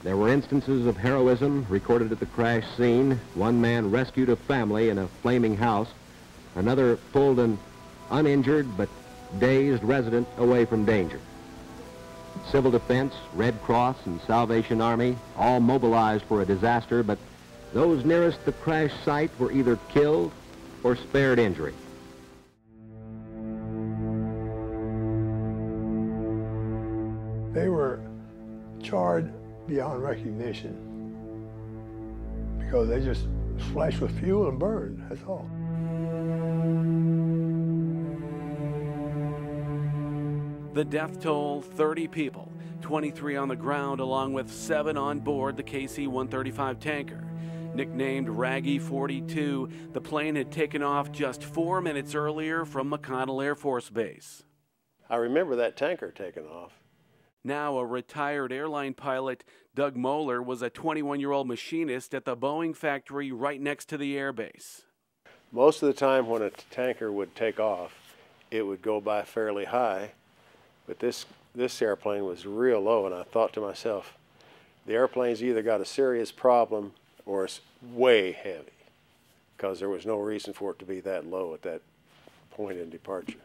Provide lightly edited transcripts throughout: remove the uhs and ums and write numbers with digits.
There were instances of heroism recorded at the crash scene. One man rescued a family in a flaming house. Another pulled an uninjured but dazed resident away from danger. Civil Defense, Red Cross, and Salvation Army all mobilized for a disaster, but those nearest the crash site were either killed or spared injury. They were charred beyond recognition because they just splashed with fuel and burned, that's all. The death toll, 30 people, 23 on the ground along with 7 on board the KC-135 tanker. Nicknamed Raggy 42, the plane had taken off just 4 minutes earlier from McConnell Air Force Base. I remember that tanker taking off. Now a retired airline pilot, Doug Moeller was a 21-year-old machinist at the Boeing factory right next to the airbase. Most of the time when a tanker would take off, it would go by fairly high, but this airplane was real low, and I thought to myself, the airplane's either got a serious problem or it's way heavy, because there was no reason for it to be that low at that point in departure.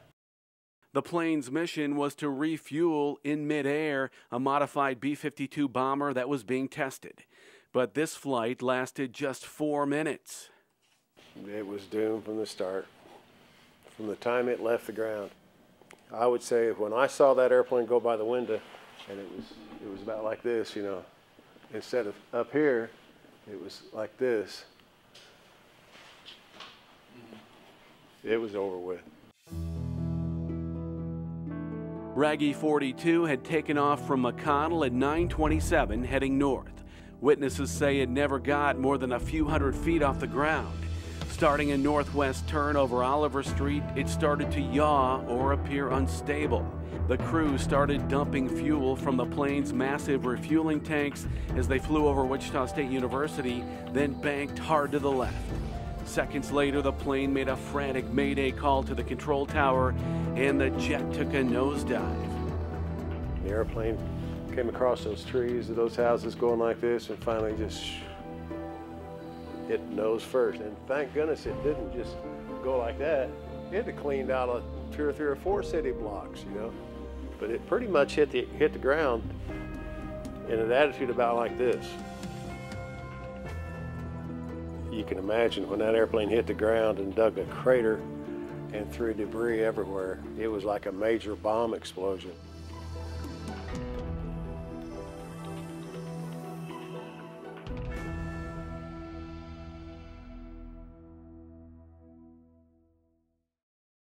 The plane's mission was to refuel in midair a modified B-52 bomber that was being tested. But this flight lasted just 4 minutes. It was doomed from the start, from the time it left the ground. I would say when I saw that airplane go by the window, and it was about like this, you know, instead of up here, it was like this. It was over with. Raggy 42 had taken off from McConnell at 9:27 heading north. Witnesses say it never got more than a few hundred feet off the ground. Starting a northwest turn over Oliver Street, it started to yaw or appear unstable. The crew started dumping fuel from the plane's massive refueling tanks as they flew over Wichita State University, then banked hard to the left. Seconds later, the plane made a frantic mayday call to the control tower, and the jet took a nosedive. The airplane came across those trees, those houses going like this, and finally just hit nose first. And thank goodness it didn't just go like that. It had cleaned out of 2 or 3 or 4 city blocks, you know. But it pretty much hit the ground in an attitude about like this. You can imagine when that airplane hit the ground and dug a crater and threw debris everywhere, it was like a major bomb explosion.